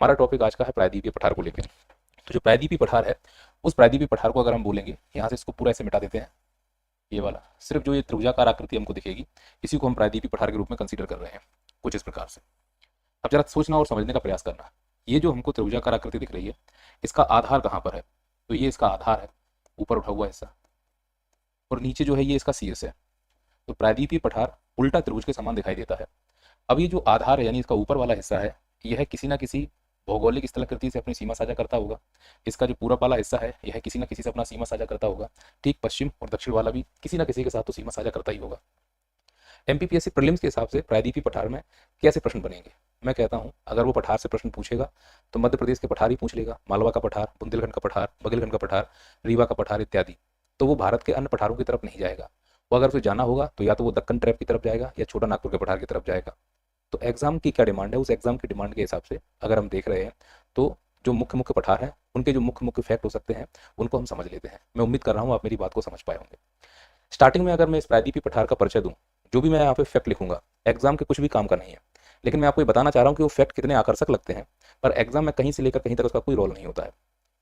हमारा टॉपिक आज का है प्रायद्वीपीय पठार को लेकर। तो जो प्रायद्वीपीय पठार है, उस प्रायद्वीपीय पठार को अगर हम बोलेंगे, यहाँ से इसको पूरा ऐसे मिटा देते हैं, ये वाला सिर्फ जो ये त्रिभुजाकार आकृति हमको दिखेगी, इसी को हम प्रायद्वीपीय पठार के रूप में कंसीडर कर रहे हैं कुछ इस प्रकार से। अब जरा सोचना और समझने का प्रयास करना, ये जो हमको त्रिभुजाकार आकृति दिख रही है, इसका आधार कहाँ पर है? तो ये इसका आधार है, ऊपर उठा हुआ हिस्सा, और नीचे जो है ये इसका शीर्ष है। तो प्रायद्वीपीय पठार उल्टा त्रिभुज के समान दिखाई देता है। अब ये जो आधार है यानी इसका ऊपर वाला हिस्सा है, यह किसी ना किसी भौगोलिक स्थलाकृति से अपनी सीमा साझा करता होगा। इसका जो पूरब वाला हिस्सा है, यह किसी ना किसी से अपना सीमा साझा करता होगा। ठीक पश्चिम और दक्षिण वाला भी किसी ना किसी के साथ तो सीमा साझा करता ही होगा। एमपीपीएससी प्रीलिम्स के हिसाब से प्रायद्वीपीय पठार में कैसे प्रश्न बनेंगे? मैं कहता हूं, अगर वो पठार से प्रश्न पूछेगा तो मध्य प्रदेश के पठार ही पूछ लेगा, मालवा का पठार, बुंदेलखंड का पठार, बघेलखंड का पठार, रीवा का पठार इत्यादि। तो वो भारत के अन्य पठारों की तरफ नहीं जाएगा। वो अगर उसे जाना होगा तो या तो वो दक्कन ट्रैप की तरफ जाएगा या छोटा नागपुर के पठार की तरफ जाएगा। तो एग्जाम की क्या डिमांड है, उस एग्जाम की डिमांड के हिसाब से अगर हम देख रहे हैं तो जो मुख्य मुख्य पठार हैं, उनके जो मुख्य मुख्य फैक्ट हो सकते हैं, उनको हम समझ लेते हैं। मैं उम्मीद कर रहा हूँ आप मेरी बात को समझ पाए होंगे। स्टार्टिंग में अगर मैं इस प्रायद्वीपीय पठार का परिचय दूं, जो भी मैं यहाँ पे फैक्ट लिखूंगा, एग्जाम के कुछ भी काम का नहीं है, लेकिन मैं आपको ये बताना चाह रहा हूँ कि वो फैक्ट कितने आकर्षक लगते हैं, पर एग्जाम में कहीं से लेकर कहीं तक उसका कोई रोल नहीं होता है।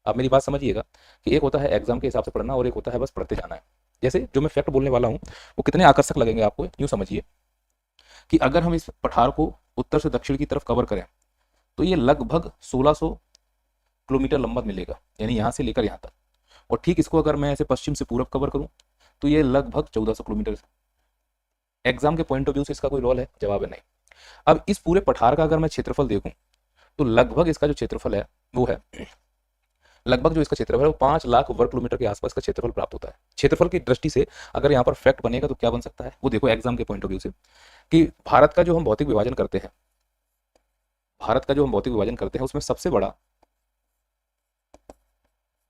आप मेरी बात समझिएगा कि एक होता है एग्जाम के हिसाब से पढ़ना और एक होता है बस पढ़ते जाना है। जैसे जो मैं फैक्ट बोलने वाला हूँ वो कितने आकर्षक लगेंगे आपको, यूँ समझिए कि अगर हम इस पठार को उत्तर से दक्षिण की तरफ कवर करें तो ये लगभग 1600 किलोमीटर लंबा मिलेगा, यानी यहाँ से लेकर यहाँ तक। और ठीक इसको अगर मैं ऐसे पश्चिम से पूरब कवर करूँ तो ये लगभग 1400 किलोमीटर। एग्जाम के पॉइंट ऑफ व्यू से इसका कोई रोल है? जवाब है नहीं। अब इस पूरे पठार का अगर मैं क्षेत्रफल देखूं तो लगभग इसका जो क्षेत्रफल है वो है, लगभग जो इसका क्षेत्रफल है वो 5 लाख वर्ग किलोमीटर के आसपास का क्षेत्रफल प्राप्त होता है। क्षेत्रफल की दृष्टि से अगर यहाँ पर फैक्ट बनेगा तो क्या बन सकता है वो देखो एग्जाम के पॉइंट ऑफ व्यू से, कि भारत का जो हम भौतिक विभाजन करते हैं, भारत का जो हम भौतिक विभाजन करते हैं उसमें सबसे बड़ा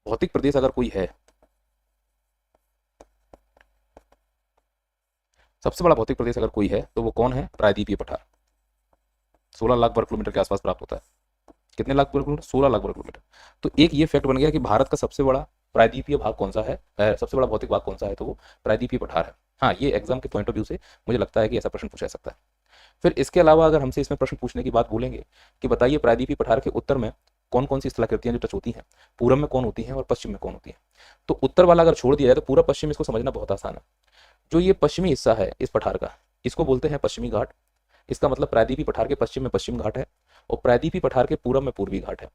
भौतिक प्रदेश अगर कोई है, सबसे बड़ा भौतिक प्रदेश अगर कोई है तो वो कौन है? प्रायद्वीपीय पठार। 16 लाख वर्ग किलोमीटर के आसपास प्राप्त होता है। कितने लाख वर्ग किलोमीटर? 16 लाख वर्ग किलोमीटर। तो एक ये फैक्ट बन गया कि भारत का सबसे बड़ा प्रायद्वीपीय भाग कौन सा है, सबसे बड़ा भौतिक भाग कौन सा है, तो वो प्रायद्वीपीय पठार है। हाँ, ये एग्जाम के पॉइंट ऑफ व्यू से मुझे लगता है कि ऐसा प्रश्न पूछा जा सकता है। फिर इसके अलावा अगर हमसे इसमें प्रश्न पूछने की बात बोलेंगे कि बताइए प्रायद्वीपीय पठार के उत्तर में कौन कौन सी स्थलाकृतियां जो टच होती हैं, पूरब में कौन होती हैं और पश्चिम में कौन होती हैं, तो उत्तर वाला अगर छोड़ दिया जाए तो पूरा पश्चिम इसको समझना बहुत आसान है। जो ये पश्चिमी हिस्सा है इस पठार का, इसको बोलते हैं पश्चिमी घाट। इसका मतलब प्रायद्वीपीय पठार के पश्चिम में पश्चिम घाट है और प्रायद्वीपीय पठार के पूरब में पूर्वी घाट है।